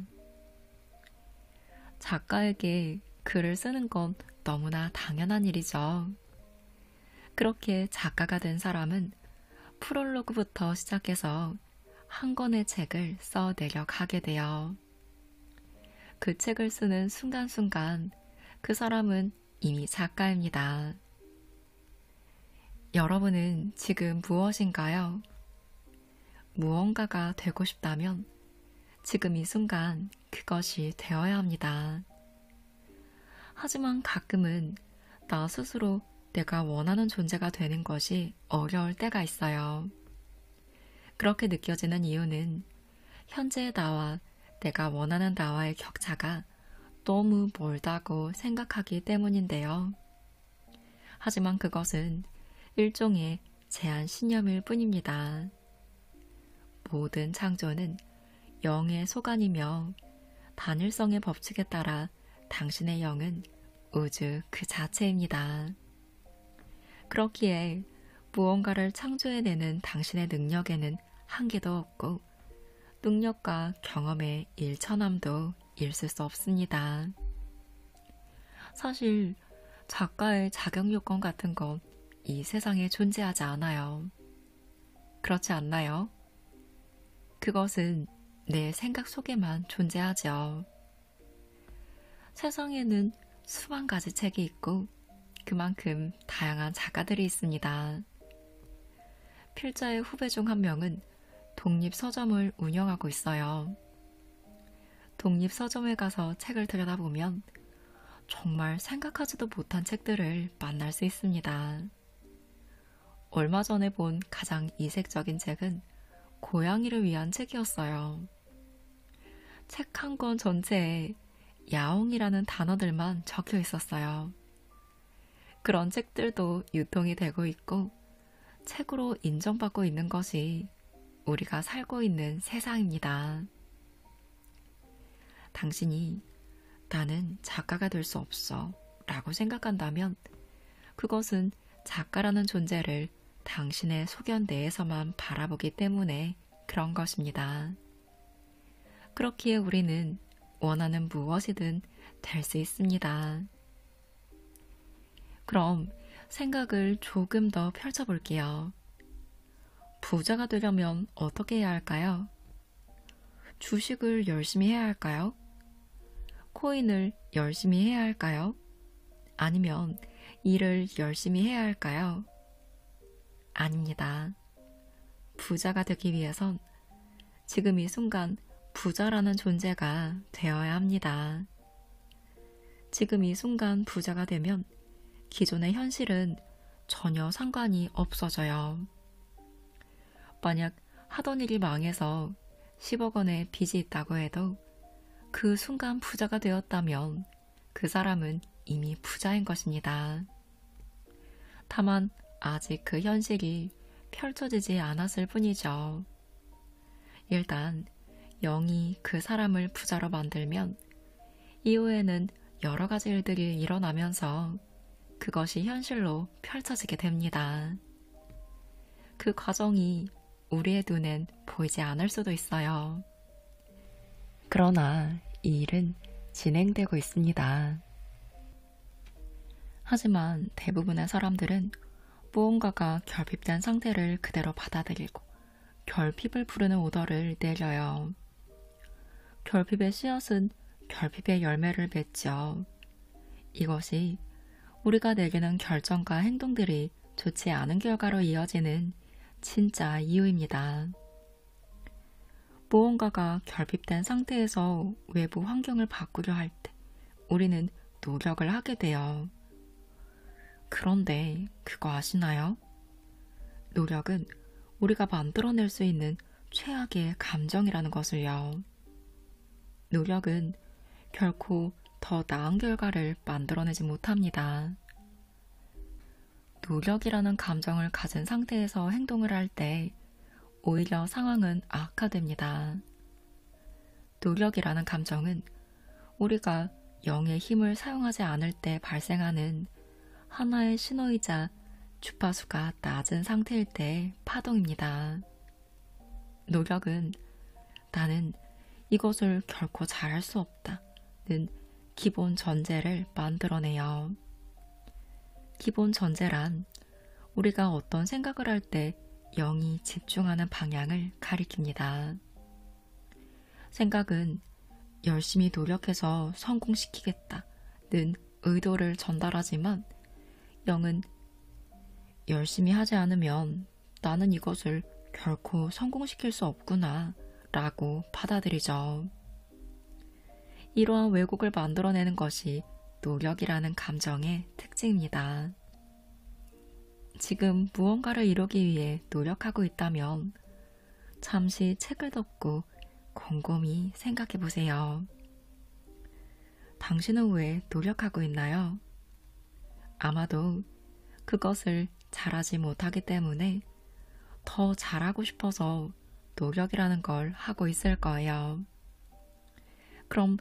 작가에게 글을 쓰는 건 너무나 당연한 일이죠. 그렇게 작가가 된 사람은 프롤로그부터 시작해서 한 권의 책을 써내려 가게 돼요. 그 책을 쓰는 순간순간 그 사람은 이미 작가입니다. 여러분은 지금 무엇인가요? 무언가가 되고 싶다면 지금 이 순간 그것이 되어야 합니다. 하지만 가끔은 나 스스로 내가 원하는 존재가 되는 것이 어려울 때가 있어요. 그렇게 느껴지는 이유는 현재의 나와 내가 원하는 나와의 격차가 너무 멀다고 생각하기 때문인데요. 하지만 그것은 일종의 제한 신념일 뿐입니다. 모든 창조는 영의 소관이며 단일성의 법칙에 따라 당신의 영은 우주 그 자체입니다. 그렇기에 무언가를 창조해내는 당신의 능력에는 한계도 없고 능력과 경험의 일천함도 있을 수 없습니다. 사실 작가의 자격 요건 같은 건 이 세상에 존재하지 않아요. 그렇지 않나요? 그것은 내 생각 속에만 존재하죠. 세상에는 수만 가지 책이 있고 그만큼 다양한 작가들이 있습니다. 필자의 후배 중 한 명은 독립서점을 운영하고 있어요. 독립서점에 가서 책을 들여다보면 정말 생각하지도 못한 책들을 만날 수 있습니다. 얼마 전에 본 가장 이색적인 책은 고양이를 위한 책이었어요. 책 한 권 전체에 야옹이라는 단어들만 적혀 있었어요. 그런 책들도 유통이 되고 있고 책으로 인정받고 있는 것이 우리가 살고 있는 세상입니다. 당신이 나는 작가가 될 수 없어 라고 생각한다면 그것은 작가라는 존재를 당신의 소견 내에서만 바라보기 때문에 그런 것입니다. 그렇기에 우리는 원하는 무엇이든 될 수 있습니다. 그럼 생각을 조금 더 펼쳐볼게요. 부자가 되려면 어떻게 해야 할까요? 주식을 열심히 해야 할까요? 코인을 열심히 해야 할까요? 아니면 일을 열심히 해야 할까요? 아닙니다. 부자가 되기 위해선 지금 이 순간 부자라는 존재가 되어야 합니다. 지금 이 순간 부자가 되면 기존의 현실은 전혀 상관이 없어져요. 만약 하던 일이 망해서 10억 원의 빚이 있다고 해도 그 순간 부자가 되었다면 그 사람은 이미 부자인 것입니다. 다만 아직 그 현실이 펼쳐지지 않았을 뿐이죠. 일단 영이 그 사람을 부자로 만들면 이후에는 여러 가지 일들이 일어나면서 그것이 현실로 펼쳐지게 됩니다. 그 과정이 우리의 눈엔 보이지 않을 수도 있어요. 그러나 이 일은 진행되고 있습니다. 하지만 대부분의 사람들은 무언가가 결핍된 상태를 그대로 받아들이고 결핍을 부르는 오더를 내려요. 결핍의 씨앗은 결핍의 열매를 맺죠. 이것이 우리가 내리는 결정과 행동들이 좋지 않은 결과로 이어지는 진짜 이유입니다. 무언가가 결핍된 상태에서 외부 환경을 바꾸려 할 때 우리는 노력을 하게 돼요. 그런데 그거 아시나요? 노력은 우리가 만들어낼 수 있는 최악의 감정이라는 것을요. 노력은 결코 더 나은 결과를 만들어내지 못합니다. 노력이라는 감정을 가진 상태에서 행동을 할 때 오히려 상황은 악화됩니다. 노력이라는 감정은 우리가 영의 힘을 사용하지 않을 때 발생하는 하나의 신호이자 주파수가 낮은 상태일 때의 파동입니다. 노력은 나는 이것을 결코 잘할 수 없다는 기본 전제를 만들어내요. 기본 전제란 우리가 어떤 생각을 할 때 영이 집중하는 방향을 가리킵니다. 생각은 열심히 노력해서 성공시키겠다는 의도를 전달하지만 영은 열심히 하지 않으면 나는 이것을 결코 성공시킬 수 없구나 라고 받아들이죠. 이러한 왜곡을 만들어내는 것이 노력이라는 감정의 특징입니다. 지금 무언가를 이루기 위해 노력하고 있다면 잠시 책을 덮고 곰곰이 생각해 보세요. 당신은 왜 노력하고 있나요? 아마도 그것을 잘하지 못하기 때문에 더 잘하고 싶어서 노력이라는 걸 하고 있을 거예요. 그럼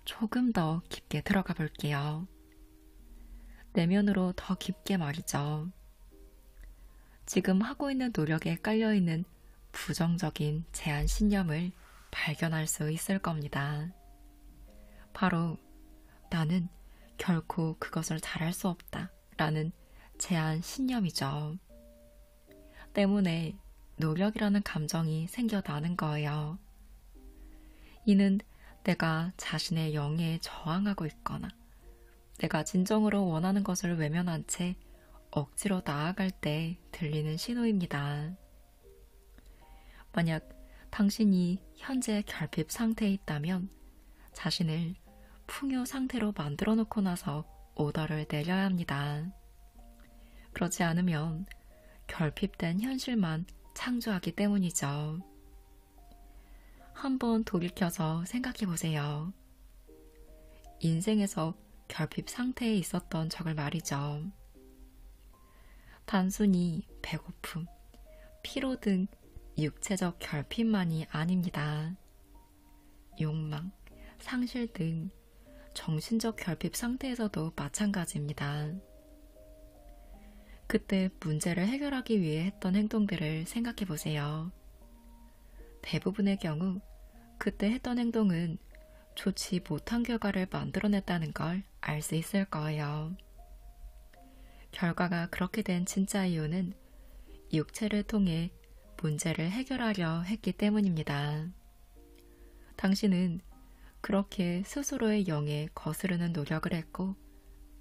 조금 더 깊게 들어가 볼게요. 내면으로 더 깊게 말이죠. 지금 하고 있는 노력에 깔려있는 부정적인 제한 신념을 발견할 수 있을 겁니다. 바로 나는 결코 그것을 잘할 수 없다 라는 제한 신념이죠. 때문에 노력이라는 감정이 생겨나는 거예요. 이는 내가 자신의 영에 저항하고 있거나 내가 진정으로 원하는 것을 외면한 채 억지로 나아갈 때 들리는 신호입니다. 만약 당신이 현재 결핍 상태에 있다면 자신을 풍요 상태로 만들어 놓고 나서 오더를 내려야 합니다. 그렇지 않으면 결핍된 현실만 창조하기 때문이죠. 한번 돌이켜서 생각해 보세요. 인생에서 결핍 상태에 있었던 적을 말이죠. 단순히 배고픔, 피로 등 육체적 결핍만이 아닙니다. 욕망, 상실 등 정신적 결핍 상태에서도 마찬가지입니다. 그때 문제를 해결하기 위해 했던 행동들을 생각해 보세요. 대부분의 경우 그때 했던 행동은 좋지 못한 결과를 만들어냈다는 걸 알 수 있을 거예요. 결과가 그렇게 된 진짜 이유는 육체를 통해 문제를 해결하려 했기 때문입니다. 당신은 그렇게 스스로의 영에 거스르는 노력을 했고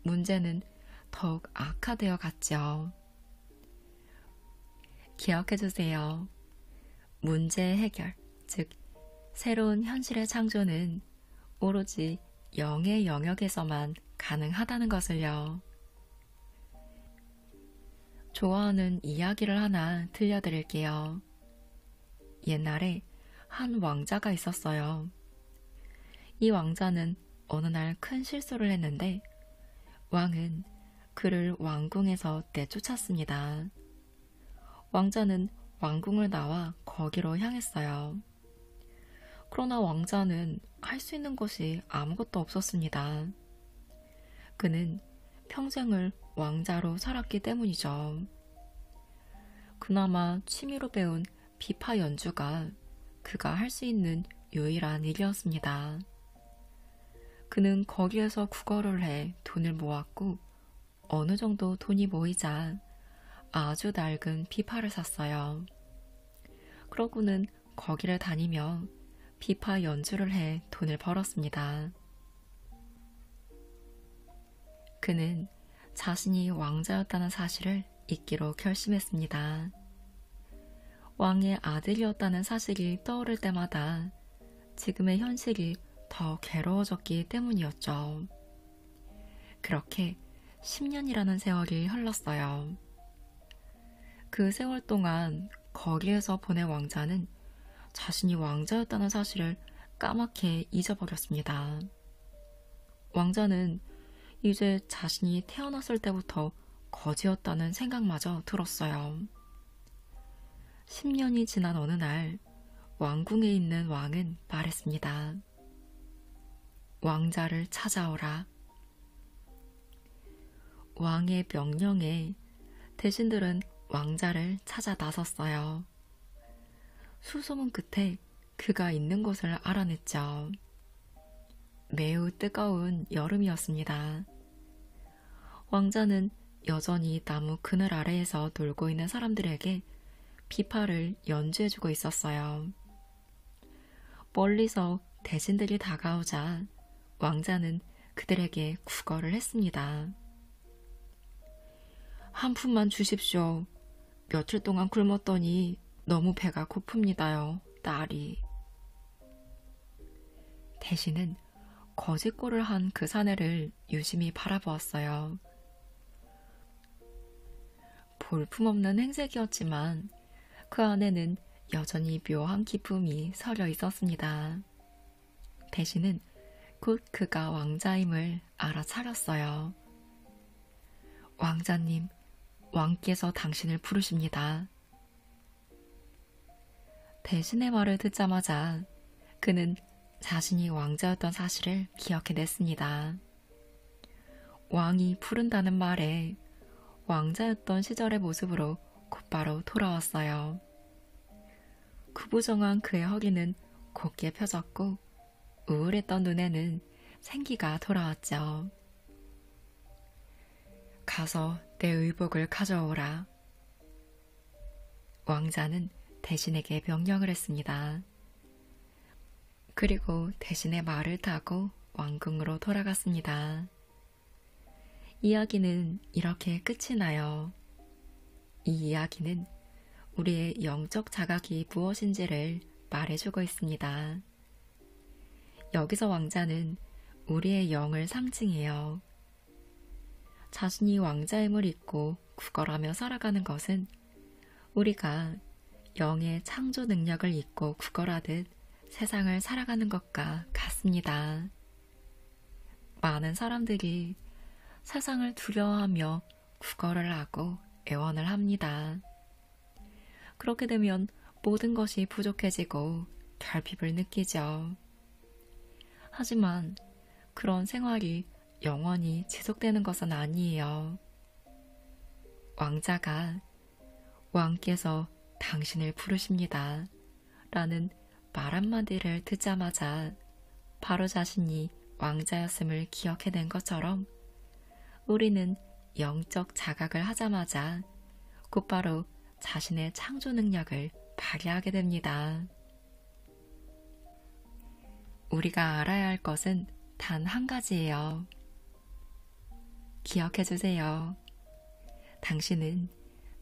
문제는 더욱 악화되어 갔죠. 기억해주세요. 문제 해결, 즉 새로운 현실의 창조는 오로지 영의 영역에서만 가능하다는 것을요. 좋아하는 이야기를 하나 들려드릴게요. 옛날에 한 왕자가 있었어요. 이 왕자는 어느 날 큰 실수를 했는데 왕은 그를 왕궁에서 내쫓았습니다. 왕자는 왕궁을 나와 거기로 향했어요. 그러나 왕자는 할 수 있는 것이 아무것도 없었습니다. 그는 평생을 왕자로 살았기 때문이죠. 그나마 취미로 배운 비파 연주가 그가 할 수 있는 유일한 일이었습니다. 그는 거기에서 국어를 해 돈을 모았고 어느 정도 돈이 모이자 아주 낡은 비파를 샀어요. 그러고는 거기를 다니며 비파 연주를 해 돈을 벌었습니다. 그는 자신이 왕자였다는 사실을 잊기로 결심했습니다. 왕의 아들이었다는 사실이 떠오를 때마다 지금의 현실이 더 괴로워졌기 때문이었죠. 그렇게 10년이라는 세월이 흘렀어요. 그 세월 동안 거리에서 보낸 왕자는 자신이 왕자였다는 사실을 까맣게 잊어버렸습니다. 왕자는 이제 자신이 태어났을 때부터 거지였다는 생각마저 들었어요. 10년이 지난 어느 날 왕궁에 있는 왕은 말했습니다. 왕자를 찾아오라. 왕의 명령에 대신들은 왕자를 찾아 나섰어요. 수소문 끝에 그가 있는 곳을 알아냈죠. 매우 뜨거운 여름이었습니다. 왕자는 여전히 나무 그늘 아래에서 놀고 있는 사람들에게 비파를 연주해주고 있었어요. 멀리서 대신들이 다가오자 왕자는 그들에게 구걸을 했습니다. 한 푼만 주십시오. 며칠 동안 굶었더니 너무 배가 고픕니다요, 딸이. 대신은 거짓골을 한 그 사내를 유심히 바라보았어요. 볼품없는 행색이었지만 그 안에는 여전히 묘한 기쁨이 서려 있었습니다. 대신은 곧 그가 왕자임을 알아차렸어요. 왕자님, 왕께서 당신을 부르십니다. 대신의 말을 듣자마자 그는 자신이 왕자였던 사실을 기억해냈습니다. 왕이 부른다는 말에 왕자였던 시절의 모습으로 곧바로 돌아왔어요. 구부정한 그의 허리는 곧게 펴졌고 우울했던 눈에는 생기가 돌아왔죠. 가서 내 의복을 가져오라. 왕자는 대신에게 명령을 했습니다. 그리고 대신의 말을 타고 왕궁으로 돌아갔습니다. 이야기는 이렇게 끝이 나요. 이 이야기는 우리의 영적 자각이 무엇인지를 말해주고 있습니다. 여기서 왕자는 우리의 영을 상징해요. 자신이 왕자임을 잊고 구걸하며 살아가는 것은 우리가 영의 창조 능력을 잊고 구걸하듯 세상을 살아가는 것과 같습니다. 많은 사람들이 세상을 두려워하며 구걸을 하고 애원을 합니다. 그렇게 되면 모든 것이 부족해지고 결핍을 느끼죠. 하지만 그런 생활이 영원히 지속되는 것은 아니에요. 왕자가 왕께서 당신을 부르십니다 라는 말 한마디를 듣자마자 바로 자신이 왕자였음을 기억해낸 것처럼 우리는 영적 자각을 하자마자 곧바로 자신의 창조 능력을 발휘하게 됩니다. 우리가 알아야 할 것은 단 한 가지예요. 기억해주세요. 당신은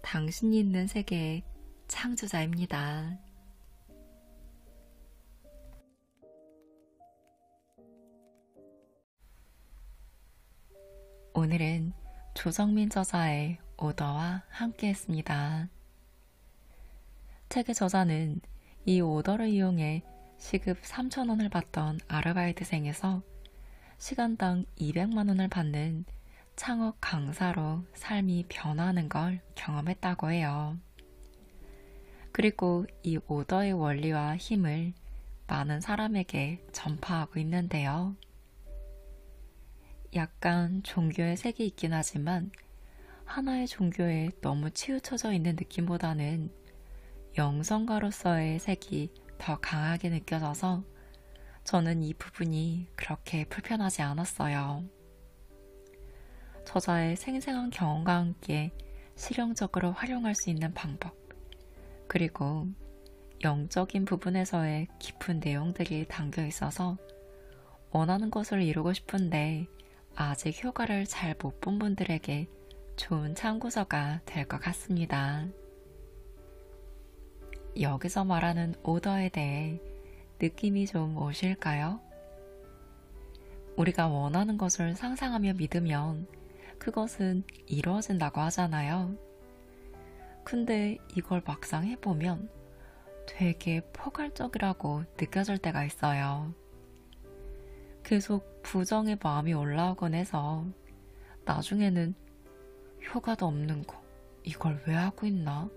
당신이 있는 세계의 창조자입니다. 오늘은 조정민 저자의 오더와 함께 했습니다. 책의 저자는 이 오더를 이용해 시급 3,000원을 받던 아르바이트생에서 시간당 200만 원을 받는 창업 강사로 삶이 변화하는 걸 경험했다고 해요. 그리고 이 오더의 원리와 힘을 많은 사람에게 전파하고 있는데요. 약간 종교의 색이 있긴 하지만 하나의 종교에 너무 치우쳐져 있는 느낌보다는 영성가로서의 색이 더 강하게 느껴져서 저는 이 부분이 그렇게 불편하지 않았어요. 저자의 생생한 경험과 함께 실용적으로 활용할 수 있는 방법, 그리고 영적인 부분에서의 깊은 내용들이 담겨 있어서 원하는 것을 이루고 싶은데 아직 효과를 잘 못 본 분들에게 좋은 참고서가 될 것 같습니다. 여기서 말하는 오더에 대해 느낌이 좀 오실까요? 우리가 원하는 것을 상상하며 믿으면 그것은 이루어진다고 하잖아요. 근데 이걸 막상 해보면 되게 포괄적이라고 느껴질 때가 있어요. 계속 부정의 마음이 올라오곤 해서 나중에는 효과도 없는 거, 이걸 왜 하고 있나?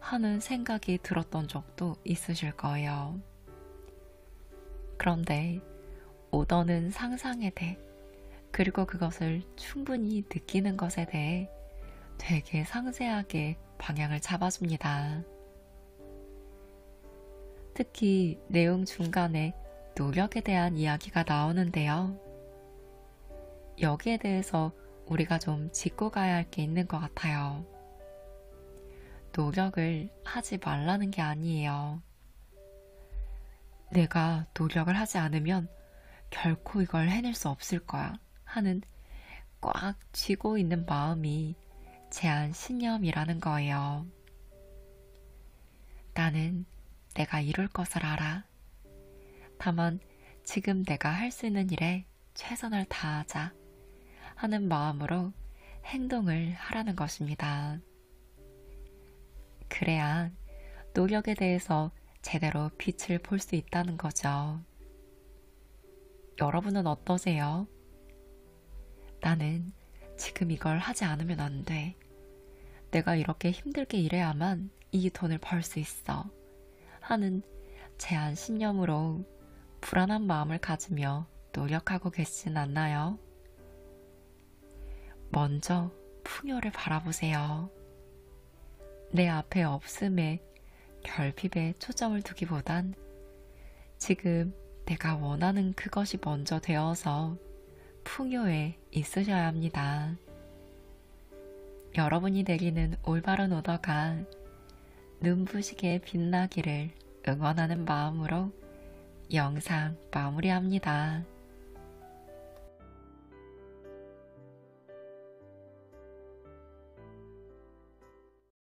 하는 생각이 들었던 적도 있으실 거예요. 그런데 오더는 상상에 대해, 그리고 그것을 충분히 느끼는 것에 대해 되게 상세하게 방향을 잡아줍니다. 특히 내용 중간에 노력에 대한 이야기가 나오는데요. 여기에 대해서 우리가 좀 짚고 가야 할 게 있는 것 같아요. 노력을 하지 말라는 게 아니에요. 내가 노력을 하지 않으면 결코 이걸 해낼 수 없을 거야 하는 꽉 쥐고 있는 마음이 제한 신념이라는 거예요. 나는 내가 이룰 것을 알아. 다만 지금 내가 할 수 있는 일에 최선을 다하자 하는 마음으로 행동을 하라는 것입니다. 그래야 노력에 대해서 제대로 빛을 볼 수 있다는 거죠. 여러분은 어떠세요? 나는 지금 이걸 하지 않으면 안 돼. 내가 이렇게 힘들게 일해야만 이 돈을 벌 수 있어. 하는 제한 신념으로 불안한 마음을 가지며 노력하고 계시진 않나요? 먼저 풍요를 바라보세요. 내 앞에 없음에 결핍에 초점을 두기보단 지금 내가 원하는 그것이 먼저 되어서 풍요에 있으셔야 합니다. 여러분이 내리는 올바른 오더가 눈부시게 빛나기를 응원하는 마음으로 영상 마무리합니다.